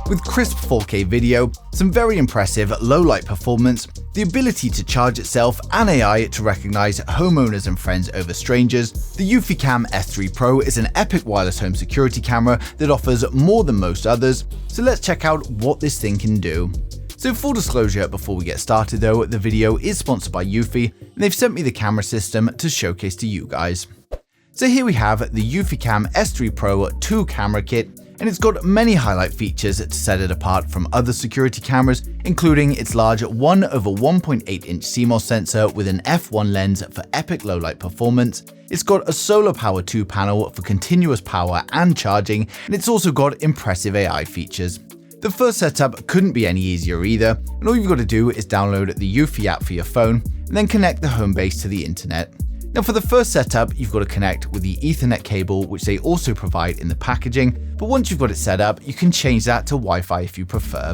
With crisp 4K video, some very impressive low light performance, the ability to charge itself, and AI to recognize homeowners and friends over strangers, the eufyCam S3 Pro is an epic wireless home security camera that offers more than most others, so let's check out what this thing can do. So full disclosure before we get started though, the video is sponsored by Eufy, and they've sent me the camera system to showcase to you guys. So here we have the eufyCam S3 Pro 2 camera kit, and it's got many highlight features to set it apart from other security cameras, including its large 1/1.8-inch CMOS sensor with an f1 lens for epic low light performance. It's got a solar power 2 panel for continuous power and charging, and it's also got impressive AI features. The first setup couldn't be any easier either, and all you've got to do is download the Eufy app for your phone and then connect the home base to the internet. Now for the first setup, you've got to connect with the Ethernet cable, which they also provide in the packaging, but once you've got it set up, you can change that to Wi-Fi if you prefer.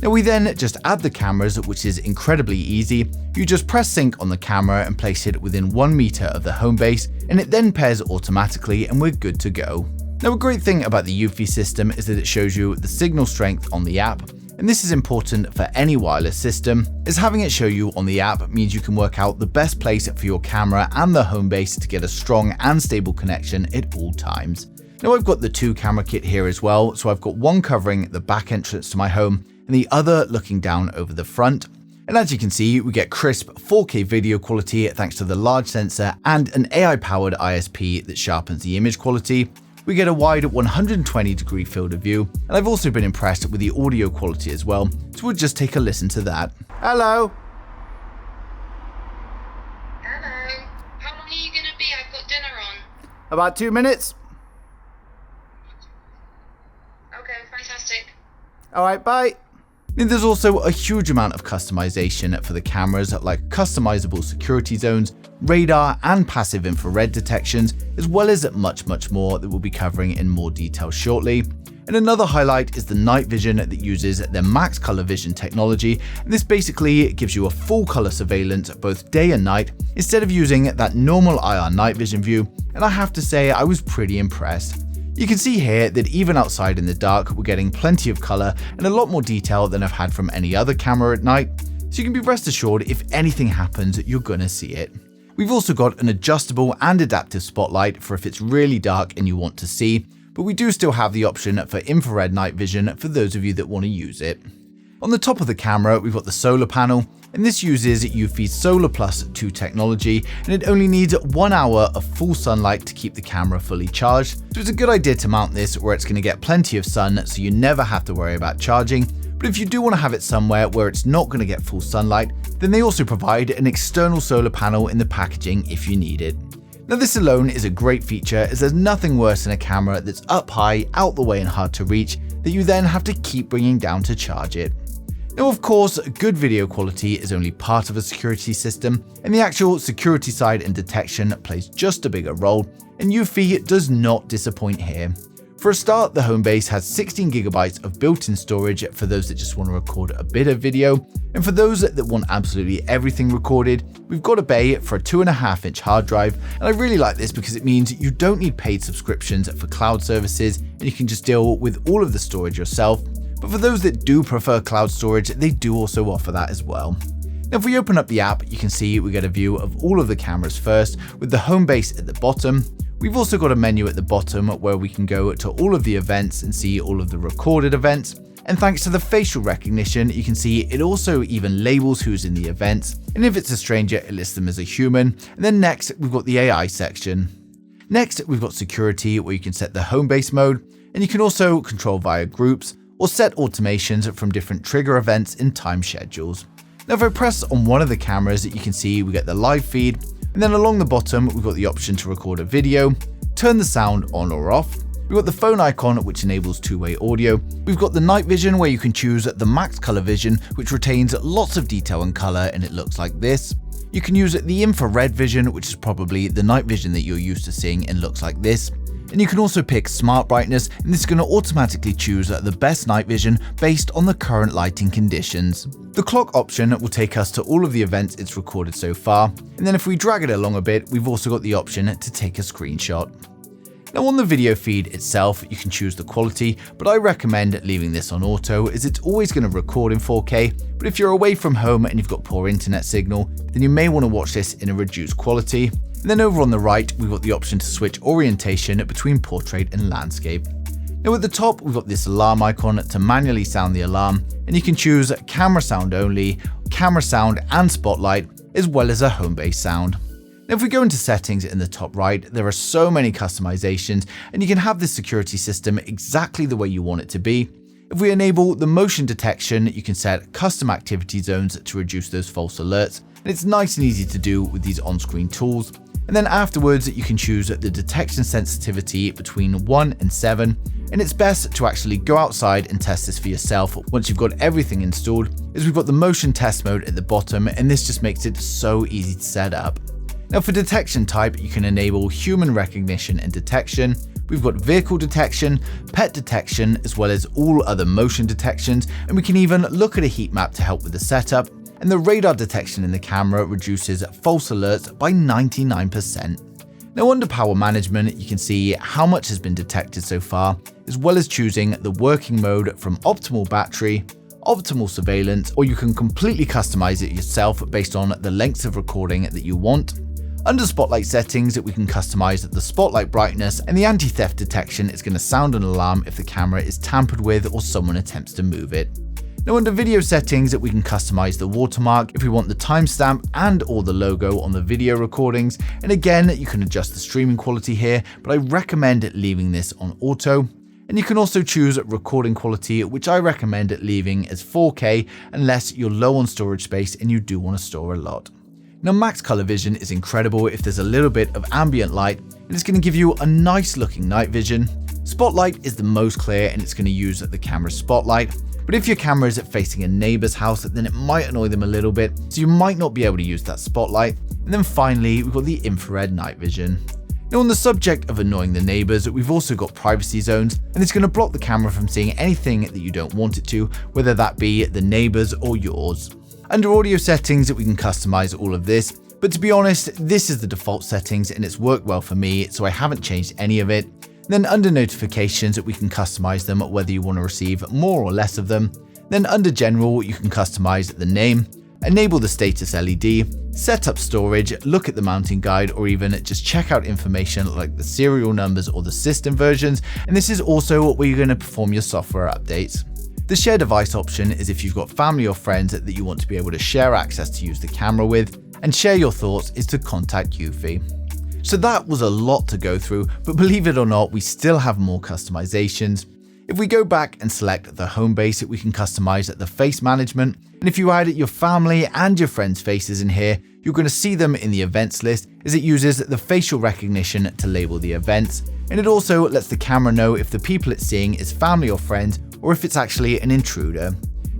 Now we then just add the cameras, which is incredibly easy. You just press sync on the camera and place it within 1 meter of the home base, and it then pairs automatically and we're good to go. Now a great thing about the Eufy system is that it shows you the signal strength on the app, and this is important for any wireless system, as having it show you on the app means you can work out the best place for your camera and the home base to get a strong and stable connection at all times. Now I've got the 2 camera kit here as well, so I've got one covering the back entrance to my home and the other looking down over the front. And as you can see, we get crisp 4K video quality thanks to the large sensor and an AI-powered ISP that sharpens the image quality. We get a wide 120-degree field of view, and I've also been impressed with the audio quality as well, so we'll just take a listen to that. Hello? Hello. How long are you going to be? I've got dinner on. About 2 minutes. Okay, fantastic. Alright, bye. And there's also a huge amount of customization for the cameras, like customizable security zones, radar and passive infrared detections, as well as much more that we'll be covering in more detail shortly. And another highlight is the night vision that uses their MaxColour Vision technology, and this basically gives you a full color surveillance both day and night instead of using that normal IR night vision view, and I have to say I was pretty impressed. You can see here that even outside in the dark, we're getting plenty of color and a lot more detail than I've had from any other camera at night, so you can be rest assured if anything happens, you're gonna see it. We've also got an adjustable and adaptive spotlight for if it's really dark and you want to see, but we do still have the option for infrared night vision for those of you that want to use it. On the top of the camera, we've got the solar panel, and this uses Eufy's Solar Plus 2 technology, and it only needs 1 hour of full sunlight to keep the camera fully charged, so it's a good idea to mount this where it's going to get plenty of sun so you never have to worry about charging. But if you do want to have it somewhere where it's not going to get full sunlight, then they also provide an external solar panel in the packaging if you need it. Now this alone is a great feature, as there's nothing worse than a camera that's up high, out the way and hard to reach, that you then have to keep bringing down to charge it. Now of course, good video quality is only part of a security system, and the actual security side and detection plays just a bigger role, and Eufy does not disappoint here. For a start, the home base has 16 GB of built-in storage for those that just want to record a bit of video, and for those that want absolutely everything recorded, we've got a bay for a 2.5-inch hard drive, and I really like this because it means you don't need paid subscriptions for cloud services, and you can just deal with all of the storage yourself. But for those that do prefer cloud storage, they do also offer that as well. Now if we open up the app, you can see we get a view of all of the cameras first, with the home base at the bottom. We've also got a menu at the bottom where we can go to all of the events and see all of the recorded events. And thanks to the facial recognition, you can see it also even labels who's in the events. And if it's a stranger, it lists them as a human. And then next, we've got the AI section. Next, we've got security, where you can set the home base mode, and you can also control via groups or set automations from different trigger events and time schedules. Now if I press on one of the cameras, you can see we get the live feed, and then along the bottom we've got the option to record a video, turn the sound on or off. We've got the phone icon, which enables two-way audio. We've got the night vision, where you can choose the MaxColour Vision, which retains lots of detail and color, and it looks like this. You can use the infrared vision, which is probably the night vision that you're used to seeing and looks like this. And you can also pick smart brightness, and this is going to automatically choose the best night vision based on the current lighting conditions. The clock option will take us to all of the events it's recorded so far, and then if we drag it along a bit, we've also got the option to take a screenshot. Now on the video feed itself, you can choose the quality, but I recommend leaving this on auto as it's always going to record in 4K, but if you're away from home and you've got poor internet signal, then you may want to watch this in a reduced quality. And then over on the right, we've got the option to switch orientation between portrait and landscape. Now at the top, we've got this alarm icon to manually sound the alarm, and you can choose camera sound only, camera sound and spotlight, as well as a home base sound. Now if we go into settings in the top right, there are so many customizations, and you can have this security system exactly the way you want it to be. If we enable the motion detection, you can set custom activity zones to reduce those false alerts, and it's nice and easy to do with these on-screen tools. And then afterwards, you can choose the detection sensitivity between 1 and 7, and it's best to actually go outside and test this for yourself once you've got everything installed, as we've got the motion test mode at the bottom, and this just makes it so easy to set up. Now for detection type, you can enable human recognition and detection. We've got vehicle detection, pet detection, as well as all other motion detections, and we can even look at a heat map to help with the setup. And the radar detection in the camera reduces false alerts by 99%. Now under power management, you can see how much has been detected so far, as well as choosing the working mode from optimal battery, optimal surveillance, or you can completely customize it yourself based on the lengths of recording that you want. Under spotlight settings, we can customize the spotlight brightness, and the anti-theft detection is going to sound an alarm if the camera is tampered with or someone attempts to move it. Now under video settings, we can customize the watermark if we want the timestamp and or the logo on the video recordings, and again you can adjust the streaming quality here, but I recommend leaving this on auto. And you can also choose recording quality, which I recommend leaving as 4K unless you're low on storage space and you do want to store a lot. Now MaxColour Vision is incredible if there's a little bit of ambient light, and it's going to give you a nice looking night vision. Spotlight is the most clear, and it's going to use the camera's spotlight. But if your camera is facing a neighbor's house, then it might annoy them a little bit, so you might not be able to use that spotlight. And then finally, we've got the infrared night vision. Now on the subject of annoying the neighbors, we've also got privacy zones, and it's going to block the camera from seeing anything that you don't want it to, whether that be the neighbors or yours. Under audio settings, we can customize all of this, but to be honest, this is the default settings and it's worked well for me, so I haven't changed any of it. Then under notifications, we can customize them whether you want to receive more or less of them. Then under general, you can customize the name, enable the status LED, set up storage, look at the mounting guide, or even just check out information like the serial numbers or the system versions. And this is also where you're going to perform your software updates. The share device option is if you've got family or friends that you want to be able to share access to use the camera with, and share your thoughts is to contact eufy. So that was a lot to go through, but believe it or not, we still have more customizations. If we go back and select the home base, we can customize the face management, and if you add your family and your friends' faces in here, you're going to see them in the events list as it uses the facial recognition to label the events, and it also lets the camera know if the people it's seeing is family or friends, or if it's actually an intruder.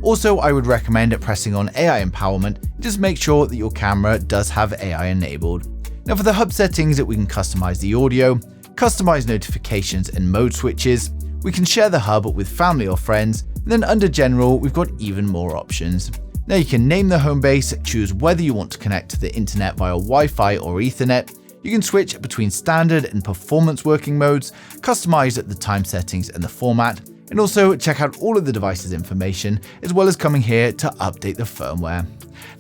Also, I would recommend pressing on AI empowerment, just make sure that your camera does have AI enabled. Now for the hub settings, we can customize the audio, customize notifications and mode switches, we can share the hub with family or friends, and then under general, we've got even more options. Now you can name the home base, choose whether you want to connect to the internet via Wi-Fi or Ethernet, you can switch between standard and performance working modes, customize the time settings and the format, and also check out all of the device's information, as well as coming here to update the firmware.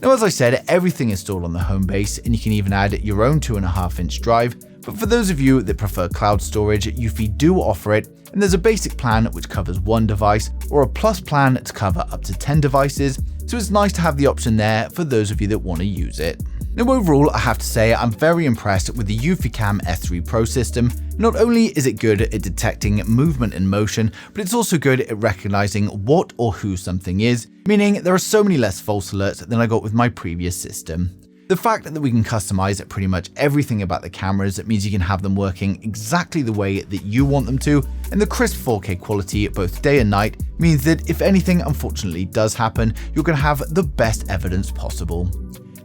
Now as I said, everything is stored on the home base, and you can even add your own 2.5-inch drive, but for those of you that prefer cloud storage, eufy do offer it, and there's a basic plan which covers one device, or a plus plan to cover up to 10 devices, so it's nice to have the option there for those of you that want to use it. Now overall, I have to say I'm very impressed with the eufyCam S3 Pro system. Not only is it good at detecting movement and motion, but it's also good at recognizing what or who something is, meaning there are so many less false alerts than I got with my previous system. The fact that we can customize pretty much everything about the cameras means you can have them working exactly the way that you want them to, and the crisp 4K quality both day and night means that if anything unfortunately does happen, you're going to have the best evidence possible.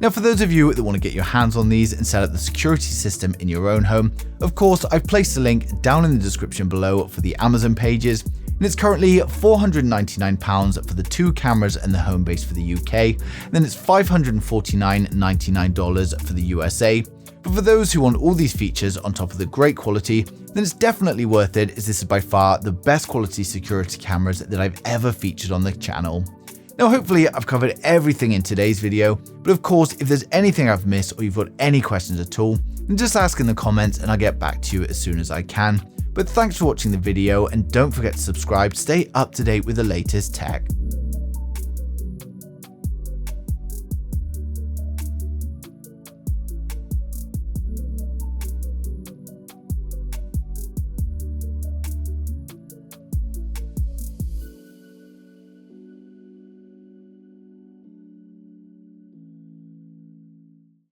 Now for those of you that want to get your hands on these and set up the security system in your own home, of course I've placed a link down in the description below for the Amazon pages, and it's currently £499 for the 2 cameras and the home base for the UK, and then it's $549.99 for the USA. But for those who want all these features on top of the great quality, then it's definitely worth it, as this is by far the best quality security cameras that I've ever featured on the channel. Now hopefully I've covered everything in today's video, but of course if there's anything I've missed or you've got any questions at all, then just ask in the comments and I'll get back to you as soon as I can. But thanks for watching the video, and don't forget to subscribe to stay up to date with the latest tech.